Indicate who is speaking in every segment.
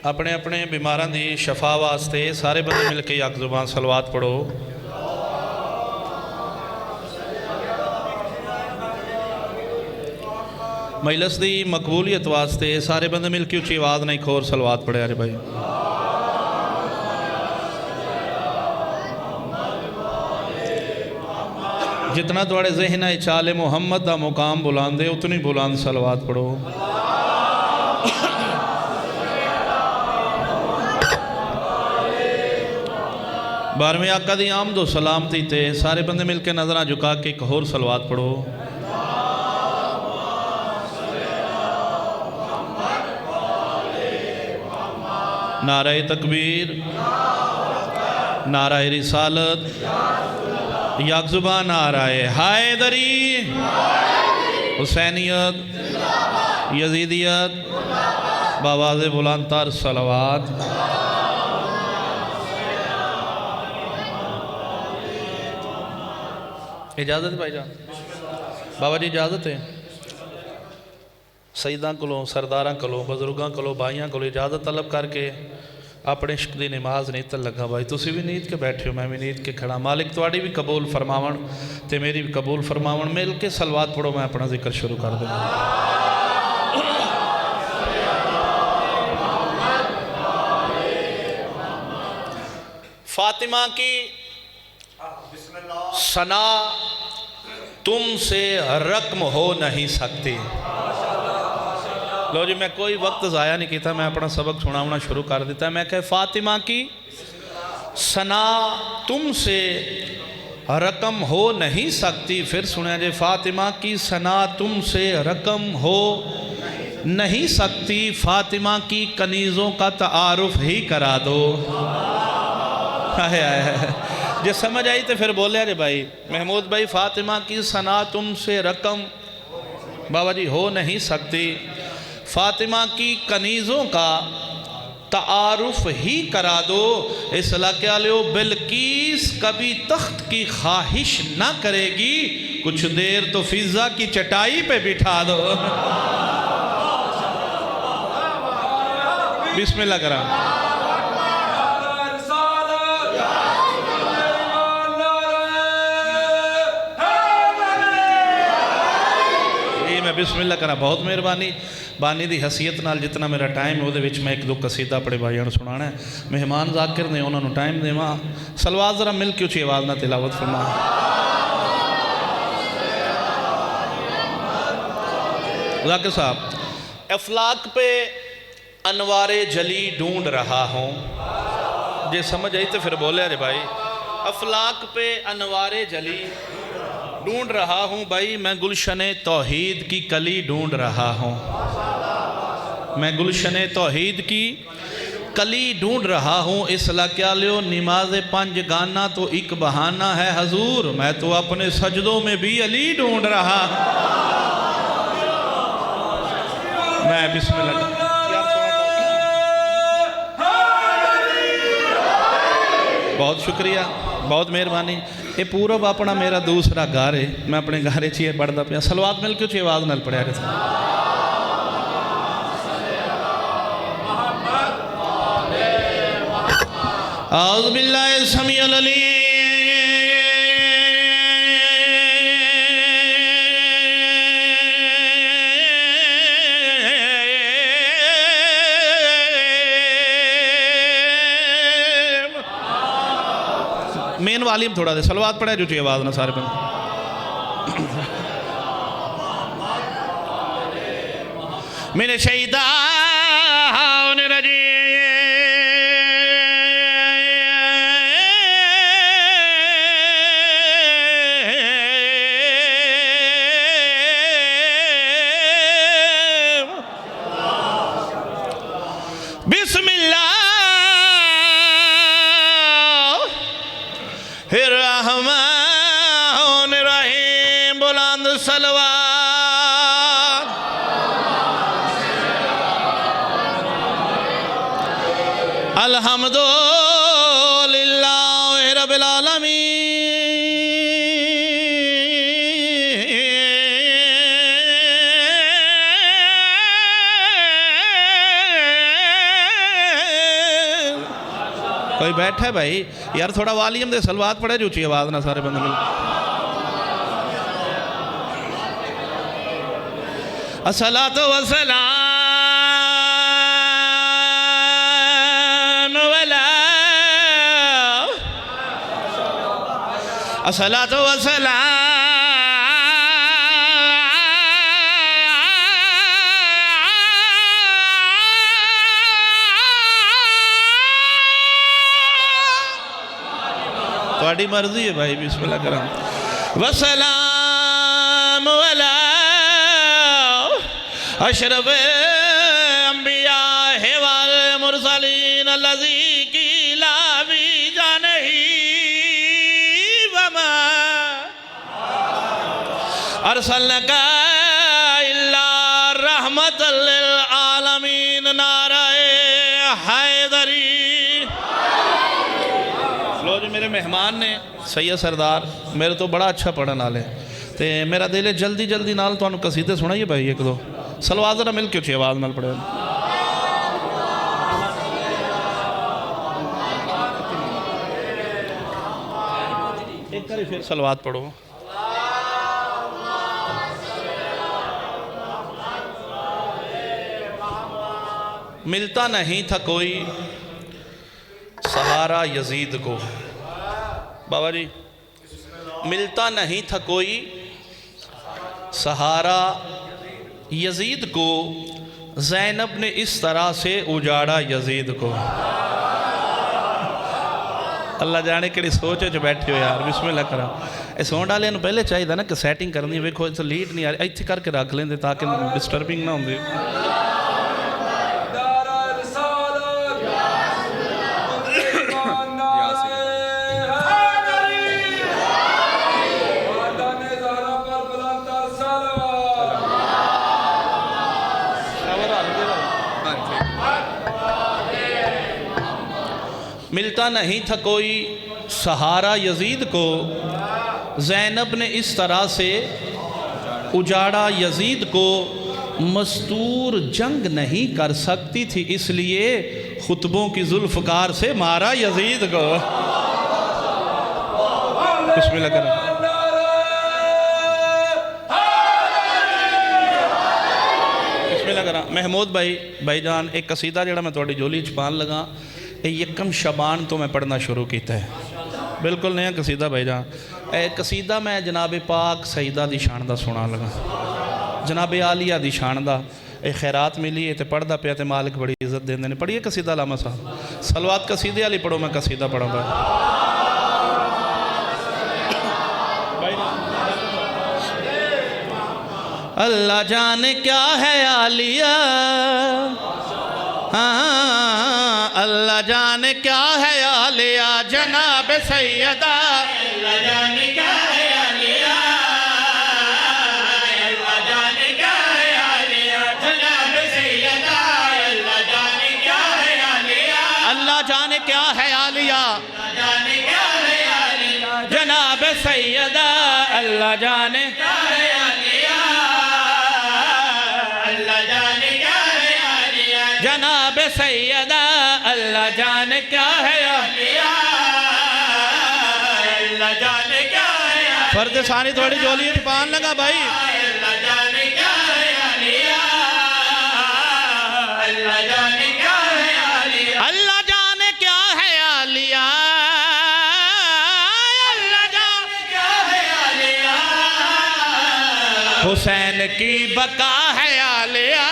Speaker 1: अपने अपने बीमारां दी शफा वास्ते सारे बंदे मिल के यक जुबान सलवात पढ़ो। मजलिस दी मकबूलियत वास्ते सारे बंदे मिल के उच्ची आवाज़ नहीं खोर सलवात पढ़े। अरे भाई जितना थोड़े जहन है चाले मुहम्मद का मुकाम बुलांदे उतनी बुलंद सलवात पढ़ो। बारहवीं आका दी आमदो सलामती ते सारे बंदे मिल के नजर झुका के एक होर सलवात पढ़ो। नाराए तकबीर, नाराए रिसालत, यकजुबा नाराए हैदरी, हुसैनियत, यजीदियत, बावाज़े बुलंदतर सलवात। इजाज़त है भाईजान, बाबा जी इजाज़त है। सईदा को सरदारा को बजुर्गों को भाइयों को इजाज़त तलब करके अपने इश्क की नमाज नीतन लगा। भाई तुसी भी नीत के बैठे हो, मैं भी नीत के खड़ा। मालिक तुहाड़ी भी कबूल फरमावन ते मेरी भी कबूल फरमावन। मिल के सलवात पढ़ो, मैं अपना जिक्र शुरू कर दूँगा। फातिमा की सना तुमसे रकम हो नहीं सकती। लो जी, मैं कोई वक्त ज़ाया नहीं किया, मैं अपना सबक सुनाना शुरू कर दिता। मैं कह फातिमा की सना तुमसे रकम हो नहीं सकती। फिर सुना जे फातिमा की सना तुमसे रकम हो नहीं सकती। फातिमा की कनीज़ों का तारुफ ही करा दो। जे समझ आई तो फिर बोले अरे भाई महमूद भाई फातिमा की सना तुमसे रकम बाबा जी हो नहीं सकती। फातिमा की कनीज़ों का तारुफ ही करा दो। इस इलाके वाले बिल्कीस कभी तख्त की ख्वाहिश ना करेगी, कुछ देर तो फिजा की चटाई पे बिठा दो। बिस्मिल्लाह करा। मैं बिस्मिल्लाह करा। बहुत मेहरबानी बानी दी हसीयत नाल जितना मेरा टाइम है वो मैं एक दो कसीदा अपने भाइयों सुनाना है। मेहमान जाकिर ने उन्होंने टाइम देवा। सलवात जरा मिल के उची आवाज़ ना तिलावत फरमा। जाकिर साहब, अफलाक पे अनवारे जली ढूंढ रहा हूँ। जे समझ आई तो फिर बोले अरे भाई अफलाक पे अनवारे जली ढूंढ रहा हूँ। भाई मैं गुलशने तौहीद की कली ढूंढ रहा हूँ। मैं गुलशने तौहीद की कली ढूंढ रहा हूँ। इस लक्यालियो नमाज पंज गाना तो एक बहाना है हजूर, मैं तो अपने सजदों में भी अली ढूंढ रहा। मैं बिस्मिल्लाह। बहुत शुक्रिया, बहुत मेहरबानी। ये पूरब अपना मेरा दूसरा घर है, मैं अपने घर च पढ़ता पाया। सलवात मिल के उची आवाज़ नाल पढ़िया कर। औज़ु बिल्लाहि समीउल अलीम मेन वालीम थोड़ा दे। सलवात पढ़े जो आवाज़ ना सारे बंद। मैंने शहीदा अल्हम्दुलिल्लाह रब्बिल आलमीन। कोई बैठा है भाई यार, थोड़ा वॉल्यूम दे, सलवात पढ़े जो ऊंची आवाज़ ना सारे बंदे मिल। अस्सलातु वस्सलाम वला अस्सलातु वस्सलाम थोड़ी मर्जी है भाई, बिस्मिल्लाह करो। वस्सलाम अला अशरफ अंबिया वल मुरसलीन लजी की लावी जानही वमा अरसलका इल्ला रहमतल लिल आलमीन नाराए हैदरी। लो जी मेरे मेहमान ने सैयद सरदार मेरे तो बड़ा अच्छा पढ़न वाले ते मेरा दिल है जल्दी जल्दी नाल तुहानू कसीदे सुनाइए भाई, एक दो सलवात जरा मिल के उठी आवाज़ नाल पढ़े। एक बार फिर सलवात पढ़ो। मिलता नहीं था कोई सहारा यजीद को, बाबा जी मिलता नहीं था कोई सहारा यजीद को, ज़ैनब ने इस तरह से उजाड़ा यजीद को। अल्लाह जाने कि सोच च बैठे हो यार, बिस्मिल्लाह करा। इस होने वाले पहले चाहिए ना कि सैटिंग करनी, वेखो इस लीड नहीं आ रही, इत्थे करके रख लेंदे ताकि डिस्टर्बिंग ना होंदी। मिलता नहीं था कोई सहारा यजीद को, ज़ैनब ने इस तरह से उजाड़ा यजीद को, मस्तूर जंग नहीं कर सकती थी इसलिए खुतबों की जुल्फ़कार से मारा यजीद को। बिस्मिल्लाह करें। बिस्मिल्लाह करें। महमूद भाईजान एक कसीदा जड़ा मैं थोड़ी जोली च पान लगा, यकम शबान तो मैं पढ़ना शुरू किया है, बिल्कुल नया कसीदा भाईजान। कसीदा मैं जनाब पाक सईदा दी शान दा सुना लगा, जनाब आलिया दी शान दा। खैरात मिली है तो पढ़ता पिया तो मालिक बड़ी इज्जत देंदे ने। पढ़िए कसीदा लामा साहब, सलवात कसीदे वाली पढ़ो, मैं कसीदा पढ़ूँगा। अल्लाह जाने क्या है आलिया, हाँ अल्लाह जाने क्या है आलिया जनाब सैयदा। अल्लाह जाने क्या है आलिया, अल्लाह जाने क्या है आलिया जनाब सैयदा। अल्लाह जाने क्या है आलिया, अल्लाह जाने क्या है आलिया, जाने क्या है आलिया जनाब सैयदा। अल्लाह जाने क्या है आलिया, अल्लाह जाने क्या है आलिया जनाब सैयदा। अल्लाह जाने क्या है आलिया, अल्लाह जाने क्या है फर्द सानी थोड़ी जोली पान लगा भाई। अल्लाह जाने क्या है आलिया, अल्लाह जाने क्या है आलिया, अल्लाह जाने क्या है आलिया, अल्लाह जाने क्या है आलिया। हुसैन की बका है आलिया।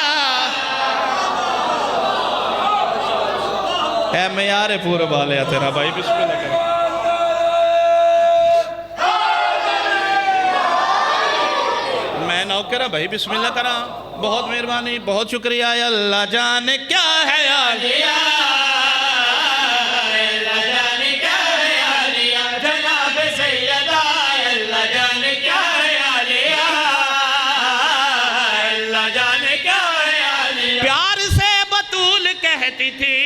Speaker 1: है मैं यार पूरे वाले तेरा भाई, बिस्मिल्लाह कर। मैं नौकरा भाई, बिस्मिल्लाह करा। बहुत मेहरबानी, बहुत शुक्रिया। अल्लाह जाने क्या है आलिया, अल्लाह जाने क्या है आलिया जनाब सैयदा। अल्लाह जाने क्या है आलिया, अल्लाह जाने क्या है आलिया। प्यार से बतूल कहती थी,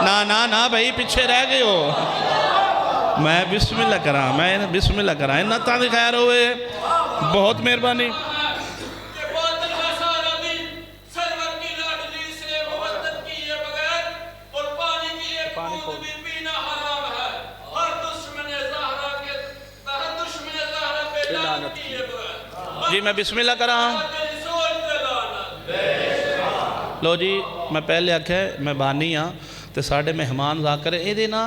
Speaker 1: ना ना ना भाई पीछे रह गए हो, मैं बिस्मिल्लाह करा, मैं बिस्मिल्लाह करा, इन्ना तां दी खैर होवे, बहुत मेहरबानी। जी मैं बिस्मिल्लाह करा। लो जी मैं पहले आख्या मैं बानी हाँ तो साढ़े मेहमान जाकर ये ना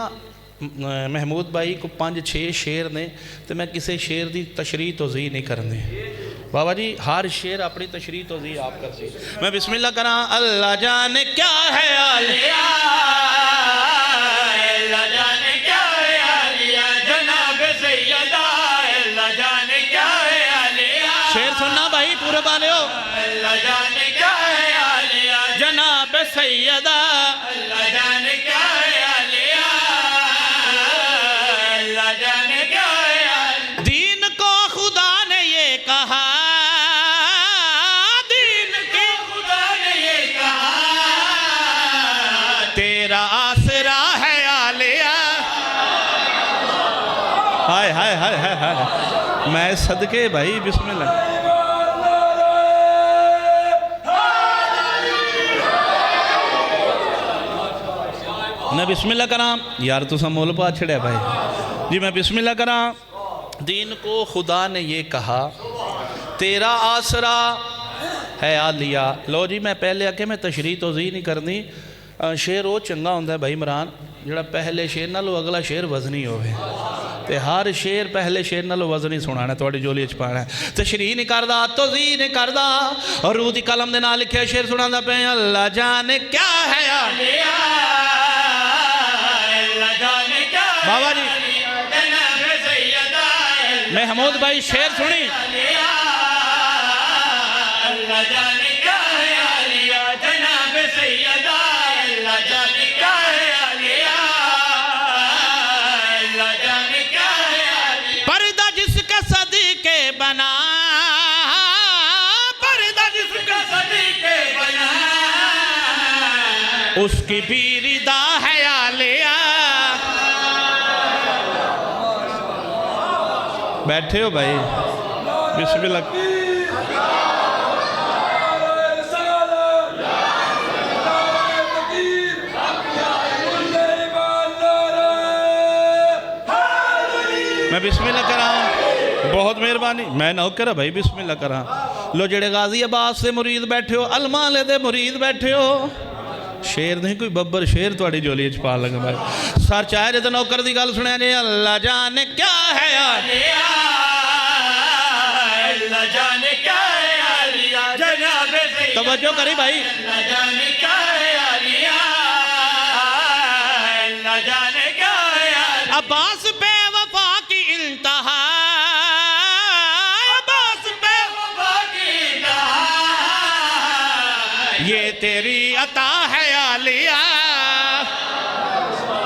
Speaker 1: महमूद भाई को 5-6 शेर ने तो मैं किसी शेर की तशरीह तोज़ी नहीं करनी। बाबा जी हर शेर अपनी तशरीह तोज़ी आप कर सी। मैं बिस्मिल्लाह करा। अल्लाह जाने क्या है आलिया, अल्लाह जाने क्या है आलिया, जनाब सैयदा अल्लाह जाने क्या है आलिया। शेर सुनना भाई पूरे वाले हो। अल्लाह जाने क्या है आलिया, जनाब सैयदा अल्लाह जाने क्या है आलिया, अल्लाह जाने क्या है। दीन को खुदा ने ये कहा, दीन को खुदा ने ये कहा, तेरा आसरा है आलिया। हाय हाय हाय हाय हाय, मैं सदके भाई बिस्मिल्लाह। मैं बिस्मिल्लाह करा यार तुसा मोल पा छड़िया भाई जी। मैं बिस्मिल्लाह करा। दीन को खुदा ने ये कहा, तेरा आसरा है आलिया। लो जी मैं पहले आके मैं तशरीह तोज़ी नहीं करनी। शेर वो चंगा होंदा है भाई इमरान जिहड़ा पहले शेर नालों अगला शेर वजनी होवे ते हर शेर पहले शेर नालों वजनी सुनाना तुहाडी जोली च पाना। तशरीह नहीं करदा, तोज़ी नहीं करदा और रूह दी कलम दे नाल लिखिया शेर सुनांदा पे। अल्लाह जाने क्या है आलिया, बाबा जी महमूद भाई शेर सुनी। अल्लाह जाने क्या है आलिया, जनाब सैयदा अल्लाह जाने क्या है आलिया, अल्लाह जाने क्या है आलिया। पर्दा जिसका सदके बना, पर्दा जिसका सदके बना, उसकी भी रिदा है आलिया। बैठे हो भाई बिस्मिल्लाह। मैं बिस्मिल्लाह करा, बहुत मेहरबानी। मैं नौकर भाई बिस्मिल्लाह करा। लो जेड़े गाजी अब्बास से मुरीद बैठे हो, अलमाले दे मुरीद बैठे हो, शेर नहीं कोई बब्बर शेर थोड़ी जोली च पा लगा भाई। सर चाहे तो नौकर की गल सुनिया जी। अल्लाह जाने क्या है आलिया, अल्लाह जाने क्या है आलिया, जनाब तवज्जो करी भाई। अल्लाह जाने क्या है आलिया, अल्लाह जाने क्या है आलिया। अब्बास बेवफा की इंतहा, अब्बास बेवफा की इंतहा, ये तेरी अता है आलिया।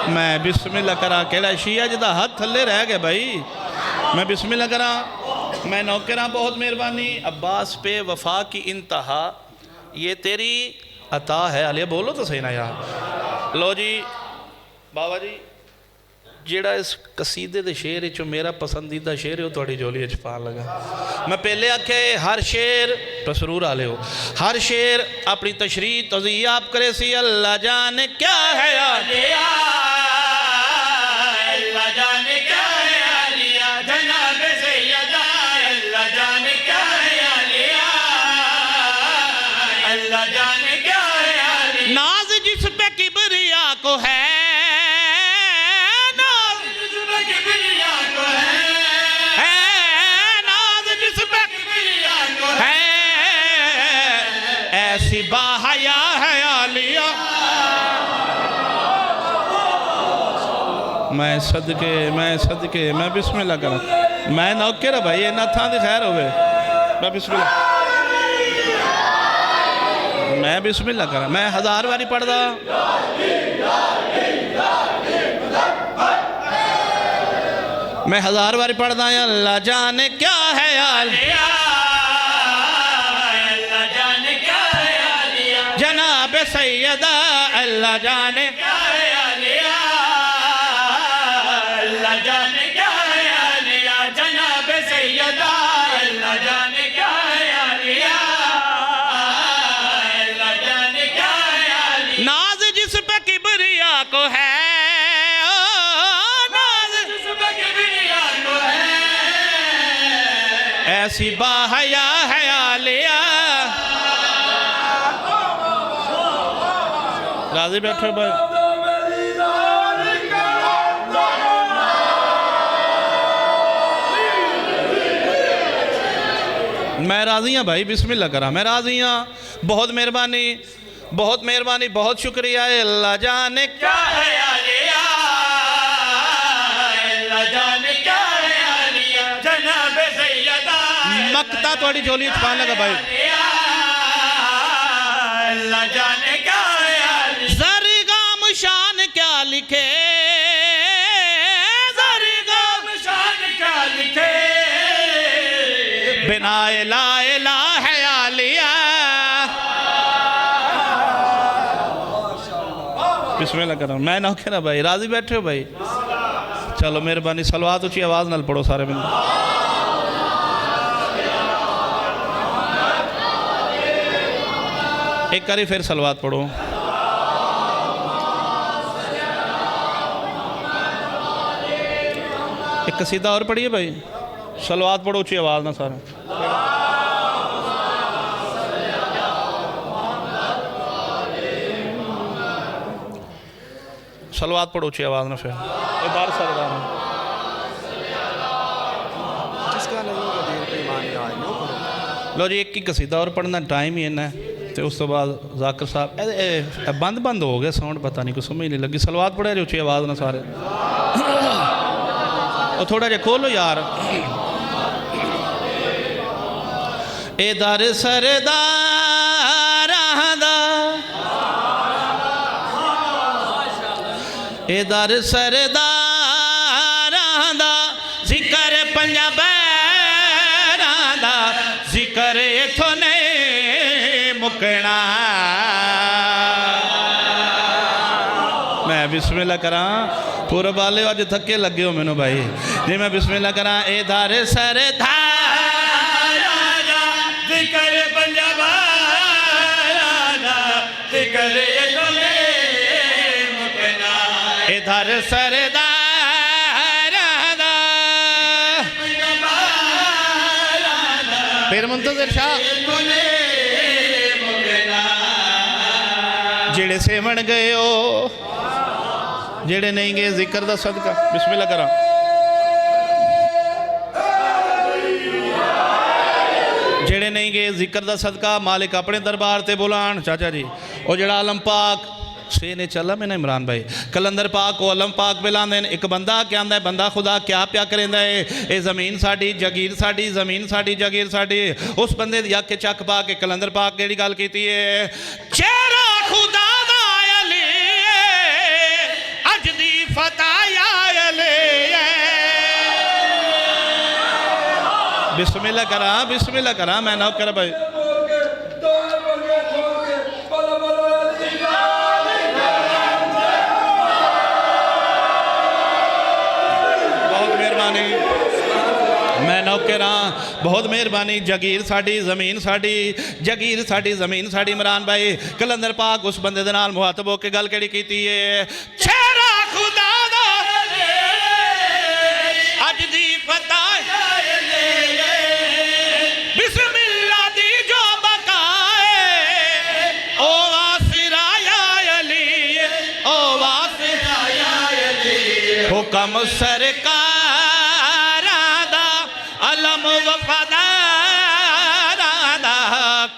Speaker 1: मैं बिस्मिल्लाह करा। केड़ा शिया जिदा हाथ थले रह गया भाई। मैं बिस्मिल्लाह करा। मैं नौकरा बहुत मेहरबानी। अब्बास पे वफा की इंतहा, ये तेरी अता है आलिया। बोलो तो सही ना यार। लो जी बाबा जी जेड़ा इस कसीदे दे शेर चो मेरा पसंदीदा शेर है वो थोड़ी जोली च पा लगा। मैं पहले आखे हर शेर तसरूर आले हो, हर शेर अपनी तशरीह तोज़ी आप करे सी। अल्लाह जाने क्या है आलिया, अल्लाह जाने क्या है आलिया, जनाब सैयदा अल्लाह जाने क्या है आलिया, अल्लाह जाने क्या है आलिया। नाज जिस पे किबरिया को है, ऐसी बाहया है आलिया। मैं सदके मैं बिस्मिल्लाह करा। मैं नौकर भाई इन्ना थां दी खैर होवे। मैं बिस्मिल्लाह करा। मैं 1000 बारी पढ़दा। मैं 1000 बारी पढ़दा। अल्लाह जाने क्या है आलिया, जनाब सैयदा अल्लाह जाने क्या है आलिया, अल्लाह जाने कैसी बाहया है आलिया। राजी बैठो भाई। मैं राजी हाँ भाई, बिस्मिल्लाह करा, मैं राजी हाँ। बहुत मेहरबानी, बहुत मेहरबानी, बहुत शुक्रिया। अल्लाह जाने क्या है आलिया, अल्लाह जाने क्या है आलिया, जनाब सैयदा मक्ता थोड़ी झोली छुपाने लगा भाई। अल्लाह जाने क्या है आलिया, ज़रगाम शान क्या लिखे, ज़रगाम शान क्या लिखे, बिना ला इलाहा है आलिया। बिस्मिल्लाह कर रहा हूँ मैं, ना कह रहा भाई। राजी बैठे हो भाई? चलो मेहरबानी, सलवात ऊंची आवाज़ नाल पढ़ो सारे बंदे। एक बारी फिर सलवात पढ़ो। एक कसीदा और पढ़िए भाई, सलवात पढ़ो ऊंची आवाज़ ना सारा। सलवात पढ़ो ऊंची आवाज़ ना। फिर इधर सरदार लो जी, एक ही कसीदा और पढ़ना, टाइम ही इन्ना तो उस तो बाद जाकिर साहब बंद बंद हो गया साउंड, पता नहीं कुछ समझ नहीं लगी। सलवात पढ़े ऊंची आवाज़ ना सारे, और थोड़ा जिहा खोलो यार। ए दर सरदार दा, ए दर सरदार दा, जिक्र पंजाब दा, जिक्र इथों नहीं मुकना। मैं बिस्मिल्लाह करा, पूरे वाले अज थके लगे हो मैनू भाई जी। मैं बिस्मिल्लाह करा। ए दर सरदार दा, जिक्र पंजाब दा, जिक्र इथों नहीं मुकना। ए दर सरदार दा, फिर मुंतज़िर शाह जेड़े सेवन गए हो, जेड़े नहीं गए जिक्र दा सदका। बिस्मिल्लाह करा। जेड़े नहीं गए जिक्र दा सदका, मालिक अपने दरबार ते बुलान। चाचा जी वो जड़ा आलम पाक से ने चला मैंने इमरान भाई, कलंदर पाक को आलम पाक बुलाते हैं। एक बंदा क्या आंदा है, बंदा खुदा क्या प्या करेंदा है, ये ज़मीन साडी जगीर साडी, ज़मीन साडी जगीर साडी। उस बंदे दी अख चक पा के कलंदर पाक केड़ी गल कीती है, चेहरा खुदा दा अली अज दी फताया अली। बिस्मिल्लाह करा, बिस्मिल्लाह करा। मैं ना कर भाई। मैं नौकरा, बहुत मेहरबानी। जगीर साडी ज़मीन साडी, जगीर साडी ज़मीन साडी। इमरान भाई कलंदर पाक उस बंदे दे नाल मुहातब होके गल केड़ी कीती है, चेहरा खुदा दा अज दी फताया बिस्मिल्लाह दी जो बकाए, ओ वासिराया अली, ओ वासिराया अली, हुक्म सरकार अलम वफादार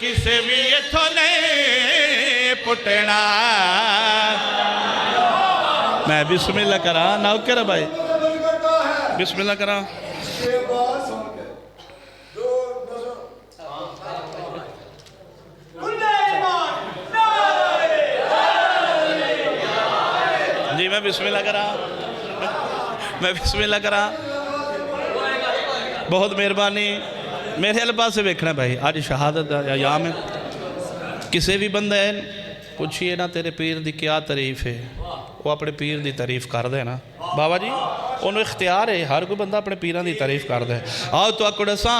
Speaker 1: किसे भी इथों नहीं पुटना। मैं बिस्मिल्लाह करा, नौकर भाई बिस्मिल्लाह करा। जी मैं बिस्मिल्लाह करा, मैं बिस्मिल्लाह करा। बहुत मेहरबानी। मेरे वाले पास वेखना भाई, अज शहादत अयाम है। किसी भी बंदे पूछिए ना तेरे पीर की क्या तारीफ है, वो अपने पीर की तारीफ कर दे ना बाबा जी, उन्होंने इख्तियार है, हर कोई बंदा अपने पीर की तारीफ कर दे। आओ तो आको दसा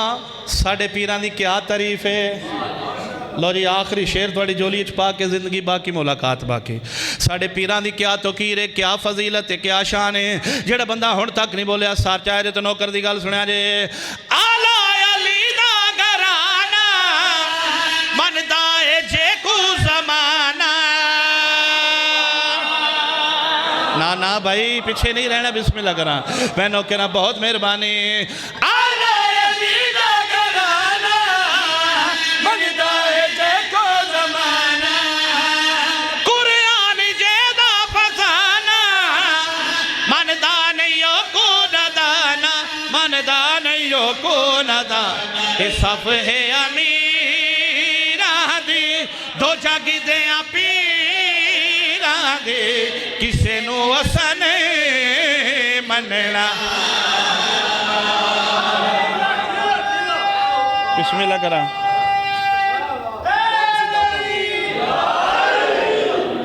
Speaker 1: साढ़े पीर की क्या तारीफ है। लो जी आखिरी शेर थोड़ी झोली च पा के जिंदगी बाकी मुलाकात बाकी। साढ़े पीरां दी क्या तौकीर है, क्या फजीलत है, क्या शान है। जेड़ा बंदा हुण तक नहीं बोलिया सार चाहे तो नौकर की गल सुनिया जे। आला अली दा ना भाई पीछे नहीं रहना बिस्मिल्लाह करा मैं नौकरा बहुत मेहरबानी को नदा सफ है अमीरा दी दो जग दिया पीरा दे किसे नू असन मनना बिस्मिल्लाह करा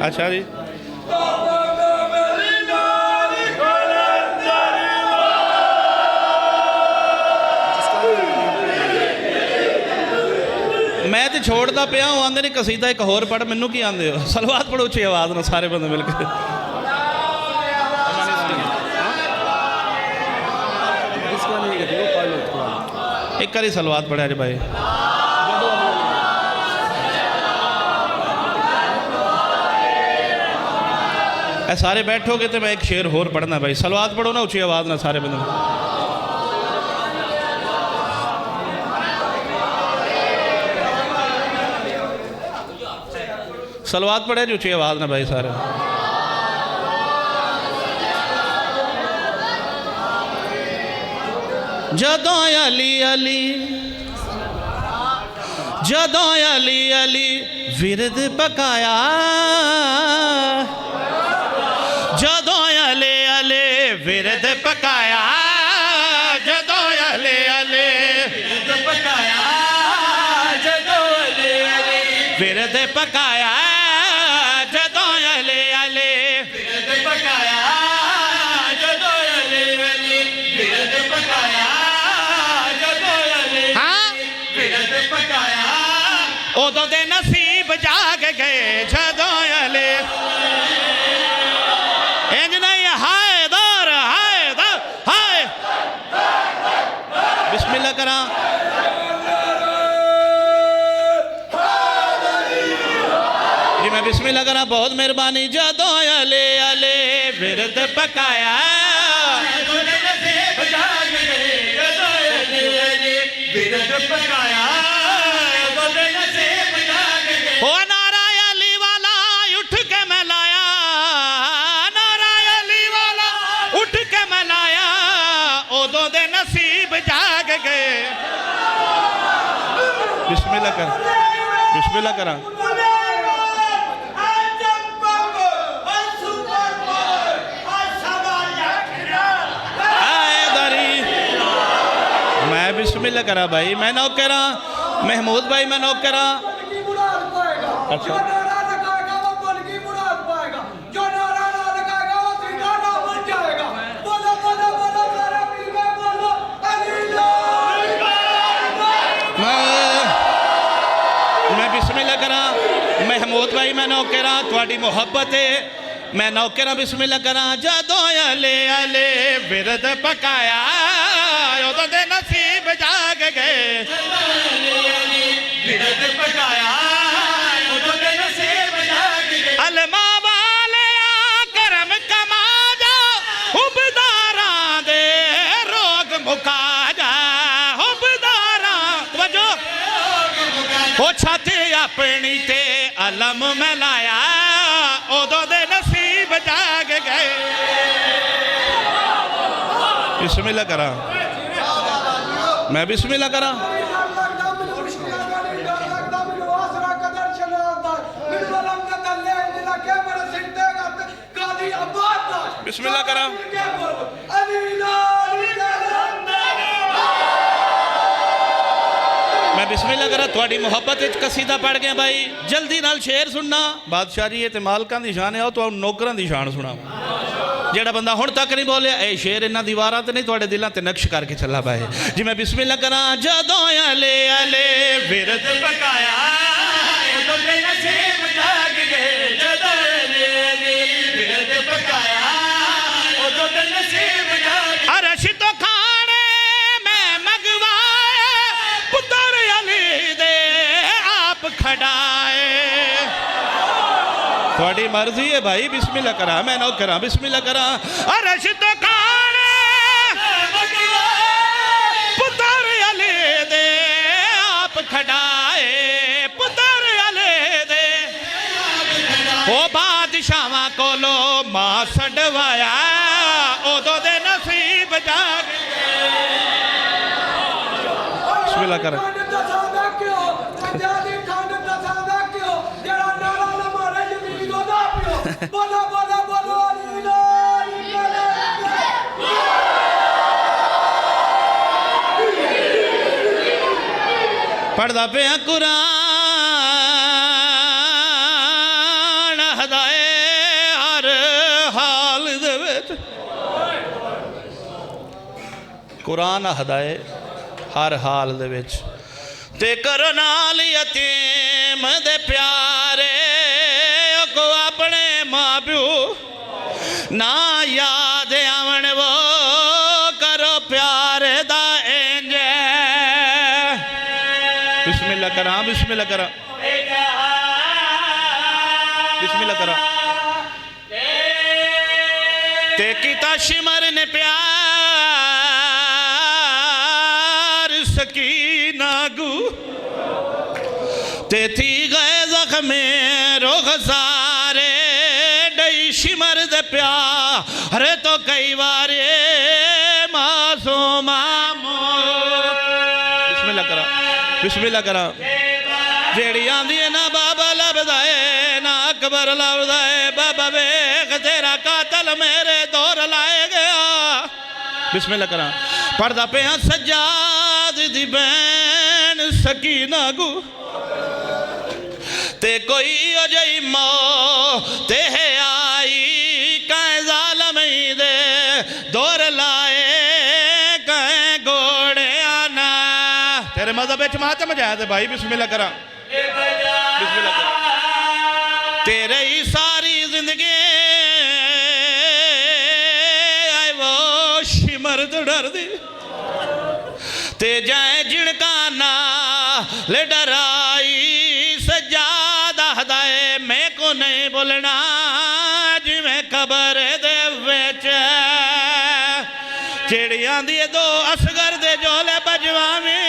Speaker 1: अच्छा जी मैं तो छोड़ता पिया हूँ आंदे नहीं कसीदा एक होर पढ़ मैनू की आंदे हो सलवात पढ़ो उच्ची आवाज़ ना सारे बंदे मिलकर एक बारी सलवात पढ़ा जी भाई ए सारे बैठोगे तो मैं एक शेर होर पढ़ना भाई सलवात पढ़ो ना उच्ची आवाज़ ना सारे बंदे सलवात पढ़े जी उच्ची आवाज़ ना भाई सारे जदों अली अली जदों अली अली विरद पकाया जदों अले अले विरद पकाया जदों अले अले विरद पकाया जदों अले अले विरद पकाया उदों दे नसीब जाग गए जदों अले इंज नहीं हाय दर हाय बिस्मिल्लाह करा जी मैं बिस्मिल्लाह करा बहुत मेहरबानी जदों अले अले विरद पकाया विरद पकाया बिस्मिल्लाह कर बिस्मिल्लाह करा मैं बिस्मिल्लाह करा भाई मैं नौकरा महमूद भाई मैं नौकरा अच्छा बिस्मिल्लाह करा महमूद भाई मैं नौकरा थोड़ी मुहब्बत है मैं नौकरा बिस्मिल्लाह करा जदों अले अले विरद पकाया उदों दे नसीब जाग गए विरद पकाया उदों दे नसीब जाग गए अलमा वाले करम कमा जा हुबदारा दे रोग मुका जा हुबदारा तवज्जो ओ छाती अपनी ते अलम में लाया उदों दे नसीब जाग गए बिस्मिल्लाह करा मैं बिस्मिल्लाह करा बिस्मिल्लाह करा मैं बिस्मिल्लाह करा थोड़ी मुहब्बत कसीदा पढ़ गया भाई जल्दी नाल शेर सुनना बादशाही है तो मालकां दी शान है तो नौकरां दी शान सुना जेड़ा बंदा हुण तक नहीं बोलिया ए शेर इन्हां दीवारां ते नहीं थोड़े दिलां ते नक्श करके चला पाए जी मैं बिस्मिल्लाह करा जदों अले अले विरद पकाया उदों दे नसीब जाग गए जदों अले अले विरद पकाया उदों दे नसीब जाग अरश तो खाने मैं मंगवाए पुत्र अली दे आप खड़ाए थोड़ी मर्जी है भाई बिस्मिल्लाह करा मैं ना करा बिस्मिल्लाह करा अरश तो खान पुत्र अले दे आप खड़ाए पुत्र अले दे ओ बादशाह कोलो मां छड़वाया उदों दे नसीब जाग बिस्मिल्लाह करा
Speaker 2: बोलो बोलो बोलो
Speaker 1: पढ़दा पे कुरान हदाए हर हाल दे विच कुरान हदाए हर हाल दे विच ते करो नाल यतीम दे प्यारे को अपने मां प्यो ना याद आवन वो करो प्यार दा इंज बिस्मिल्लाह करा बिस्मिल्लाह करा बिस्मिल्लाह करा ते कीता शिमर ने प्यार सकीना गु ते थी गए जख्मे रोग सारे डई शिमर दे प्यार तो कई बार मासूमा बिस्मिल्लाह करा जेड़ी आंदी है ना बाबा लभदा है ना अकबर लभदा है बाबा वेख तेरा कातल मेरे दौर लाए गया बिस्मिल्लाह करा पढ़दा पे सज्जाद दी बैन सकीना गु ते कोई अजई मौत है आई कहीं जालम दे दौर लाए कहीं घोड़े आना तेरे मजहब में मातम जाए थे भाई बिस्मिल्लाह करा बिस्मिल्लाह करा तेरे ही सारी जिंदगी आए वो शिमर तो डर दी ते जाए जिनका ना ले डराई सज्जादा हदाए मैं को नहीं बोलना जिमें कबर दे विच चिड़ियां दी दो असगर दे जोले बजवावे